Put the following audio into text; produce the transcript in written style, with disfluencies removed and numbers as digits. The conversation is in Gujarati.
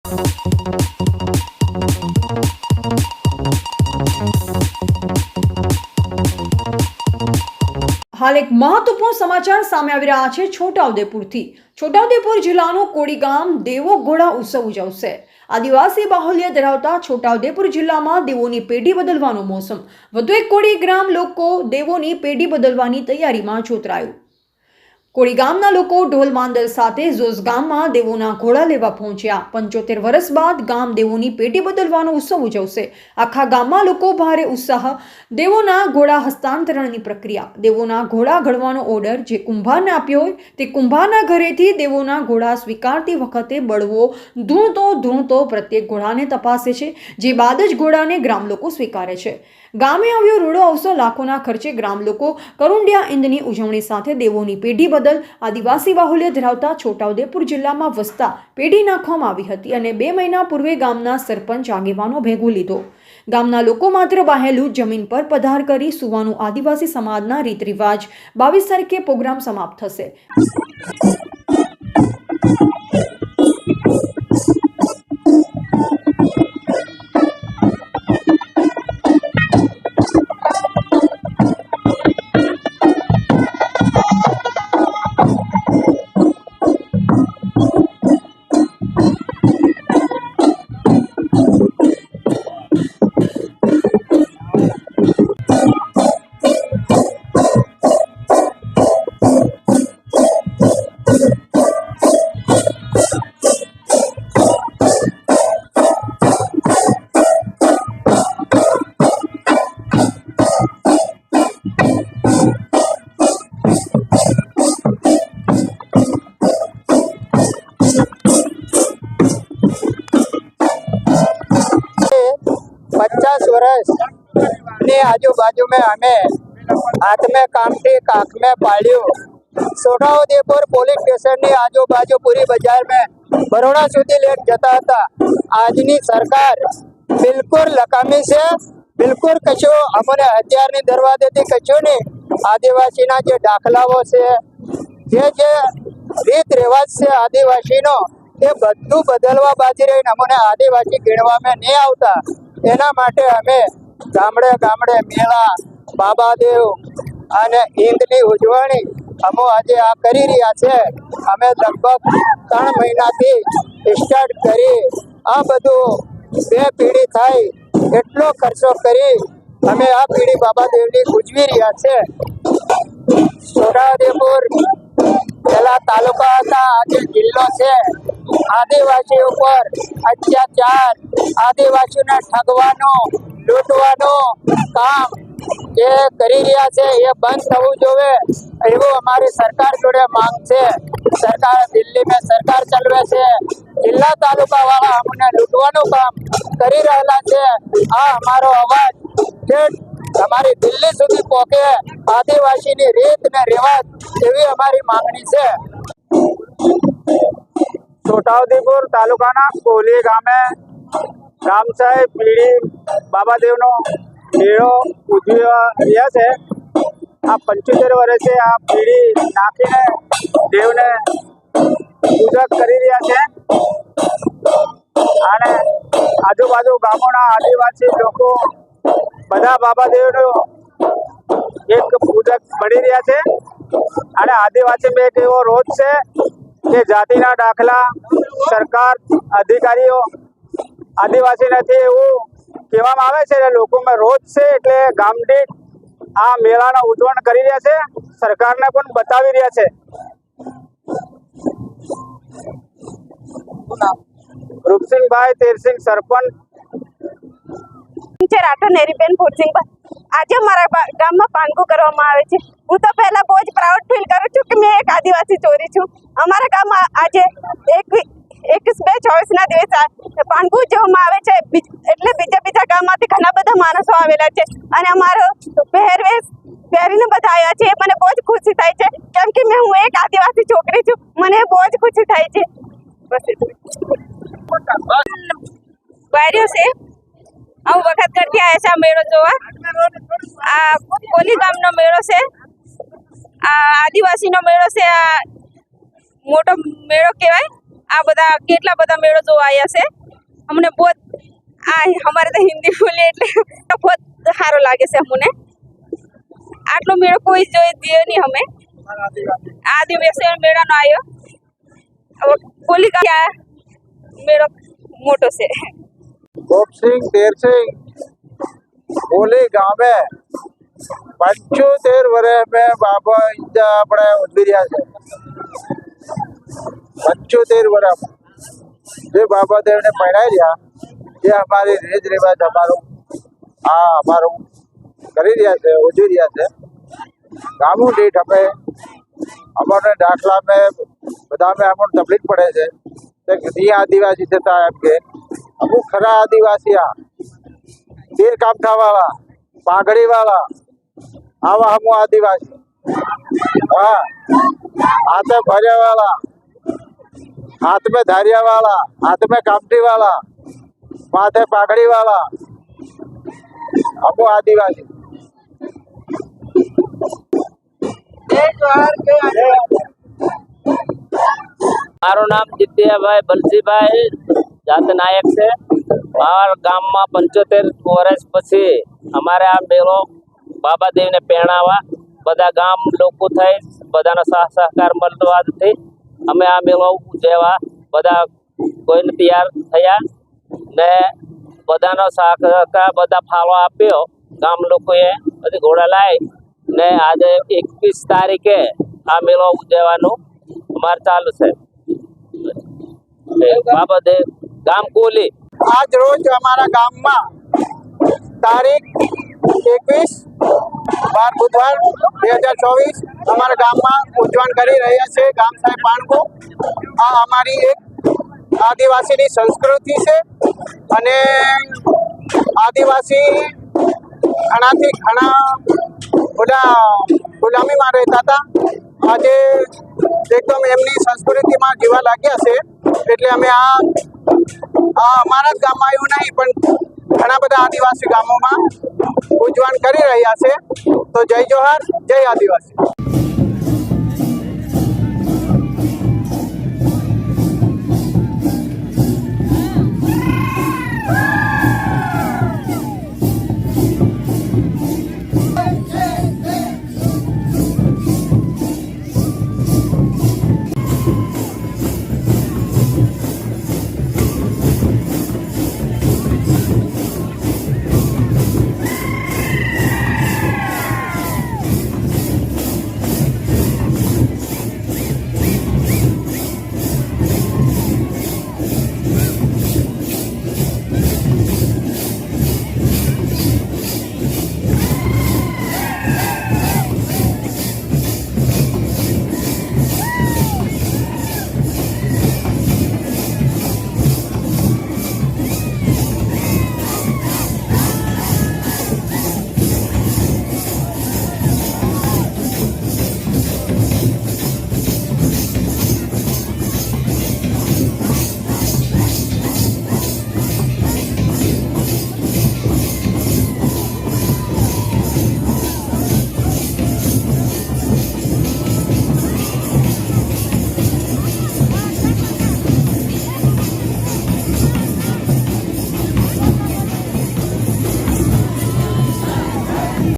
હાલ એક મહત્વપૂર્ણ સમાચાર સામે આવી રહ્યા છે છોટાઉદેપુરથી। છોટાઉદેપુર જિલ્લાનો કોડી ગામ દેવો ઘોડા ઉત્સવ ઉજવશે। આદિવાસી બાહુલ્ય ધરાવતા છોટાઉદેપુર જિલ્લામાં દેવોની પેઢી બદલવાનો મોસમ। વધુ એક કોડી ગ્રામ લોકો દેવોની પેઢી બદલવાની તૈયારીમાં જોતરાયું। કોડી ગામના લોકો ઢોલ માંદલ સાથે જોશ ગામમાં દેવોના ઘોડા લેવા પહોંચ્યા। 75 વર્ષ બાદ ગામ દેવોની પેઢી બદલવાનો ઉત્સવ ઉજવશે। આખા ગામમાં લોકો ભારે ઉત્સાહ। દેવોના ઘોડા હસ્તાંતરણની પ્રક્રિયા। દેવોના ઘોડા ઘડવાનો ઓર્ડર જે કુંભારને આપ્યો હોય તે કુંભારના ઘરેથી દેવોના ઘોડા સ્વીકારતી વખતે બળવો ધૂણતો પ્રત્યેક ઘોડાને તપાસે છે, જે બાદ જ ઘોડાને ગ્રામ લોકો સ્વીકારે છે। ગામે આવ્યો રૂડો અવસર। લાખોના ખર્ચે ગ્રામ લોકો કરુંડિયા ઈંદની ઉજવણી સાથે દેવોની પેઢી બદલ આદિવાસી બાહુલ્ય ધરાવતા છોટાઉદેપુર જિલ્લામાં વસતા પેઢી નાખવામાં આવી હતી અને 2 મહિના પૂર્વે ગામના સરપંચ આગેવાનો ભેગું લીધો। ગામના લોકો માત્ર બહેલું જમીન પર પધાર કરી સુવાનું આદિવાસી સમાજના રીત રિવાજ। 22 તારીખે પ્રોગ્રામ સમાપ્ત થશે। 50 वर्ष ने आजू बाजू में हमें हाथ में काम थी, काख में पाड़ियों। छोटाउदेपुर पुलिस स्टेशन ने आजू बाजू पूरी बाजार में बरोड़ा सुधी लेट जता था। आजनी सरकार बिल्कुल लकामी से बिल्कुल कशो अमने हथियार नहीं दरवा देती, कशो नहीं। आदिवासी ना जो दाखलाओ से जे रीत रिवाज से आदिवासी नो ये बधु बदलवा बाजी रही अमने आदिवासी गिणवा में नहीं आवता। एना माटे हमें गामड़े गामड़े मेला बाबादेव अने ईंदनी उजवणी अमो आज आ करी रह्या छे। अमे लगभग 3 महीना थी स्टार्ट करी आ बधु 2 पीढ़ी थाय एटलो खर्चो करी अमे आ पीढ़ी बाबादेवनी उजवी रह्या छे। छोटाउदेपुर पहला तालुका था, आज जिल्लो छे। आदिवासी ऊपर अत्याचार, आदिवासी ने ठगवानो लूटवानो काम ये करी रह्या छे, ये बंद थवुं जोईए एवं अमारी सरकार जोड़े मांग छे। सरकार दिल्ली में सरकार चलवे छे, जिला तालुका वाला अमने लूटवानो काम करी रहेला छे। आ अमारो अवाज ठेठ अमारी दिल्ली सुधी पहोंचे। आदिवासी नी रीत ने रिवाज एवी अमारी मांगणी छे। छोटाउदेपुर तालुकाना कोली गामे गामसाई पीढ़ी बाबादेवनो मेळो उजवी रह्या छे। आ 75 वर्षे आ पीढ़ी नाखीने देवने पूजा करी रह्या छे अने आजूबाजू गामोना आदिवासी लोको बधा बाबादेवनो एक पूजक बनी रह्या छे। अने आदिवासी में एक एवो रोज छे के जातिना दाखला सरकार अधिकारीओ आदिवासी नथी एवुं कहेवामां आवे छे। लोको में रोज छे एटले गाम दीठ आ मेळानो उजवण करी रह्या छे, सरकारने पण बतावी रह्या छे। रूपसिंहभाई तेरसिंह सरपंच राठौर नेरीबेन फूटसिंह। आज अमारा गाम में पानगु करवामां आवे छे। हूँ तो पहला बहुत प्राउड फील करूँ छूँ कि मैं एक आदिवासी छोरी छूँ। अमारा गाम आज 21/2/24 ना दिवसे पानगु उजववामां आवे छे। एटले बीजा गाममांथी घणा बधा माणसो आवेला छे अने अमारो પહેરવેશ પહેરીને બધા આવ્યા છે। મને બહુ જ ખુશી થાય છે કેમ કે હું એક આદિવાસી છોકરી છું। મને બહુ જ ખુશી થાય છે। વાયરો છે હું વખત કરતી આવ્યા છે આ મેળો જોવા। આ કોલી ગામનો મેળો છે, આ આદિવાસીનો મેળો છે। આ મોટો મેળો કહેવાય। આ બધા કેટલા બધા મેળો જોવા આવ્યા છે। हमने बहुत हमारे तो हिंदी बोले એટલે बहुत સારો લાગે છે અમને આટલો મેળો કોઈ જોઈ દે નહીં અમે આદિવાસી મેળાનો આવ્યો હવે કોલી કા મેળો મોટો છે गोपसिंह तेरसिंह बोली गाँव में 75 वर्ष में बाबा इंजा अपने उद्भिरिया से 75 वर्ष જે બાબા દેવને પરણાઈ રહ્યા જે અમારી રીત રિવાજ અમારું કરી રહ્યા છે ઉજવી રહ્યા છે ગામું દીઠ અમે અમારે દાખલા મેં બધા મેં અમને તકલીફ પડે છે કે નહીં આદિવાસી થતા એમ કે અમુક ખરા આદિવાસી તીર કામઠા વાળા પાઘડી વાળા આવા અમુક આદિવાસી હા હાથે ભર્યા વાળા हाथ में धारिया वाला हाथ में कामटी वाला माथे पाघड़ी वाला अमो आदिवासी મારું નામ જીત્યાભાઈ બલજીભાઈ જાત નાયક છે મારા ગામમાં 75 વર્ષ પછી અમારે આ મેળો બાબાદેવને પહેણાવા બધા ગામ લોકો થઈ બધાનો સાથ સહકાર મળવાથી અમે આ મેળો ઉજવવા બધા કોઈને તૈયાર થયા ને બધાનો સહકાર બધા ફાળો આપ્યો ગામ લોકોએ બધી ઘોડા લાવી ને આજે 21 તારીખે આ મેળો ઉજવવાનું અમારે ચાલુ છે બાબાદેવ ગામ કોલી આજ રોજ અમારા ગામમાં તારીખ 21/12 બુધવાર 2024 અમારા ગામમાં ઉજવણ કરી રહ્યા છે ગામ સાહેબ પાણગુ આ અમારી એક આદિવાસીની સંસ્કૃતિ છે અને આદિવાસી ઘણાથી ઘણા બધા ગુલામીમાં રહેતા હતા આજે એકદમ એમની સંસ્કૃતિમાં જીવા લાગ્યા છે એટલે અમે આ અમારા જ ગામમાં આવ્યું નહીં પણ ઘણા બધા આદિવાસી ગામોમાં ઉજવણ કરી રહ્યા છે તો જય જોહાર જય આદિવાસી।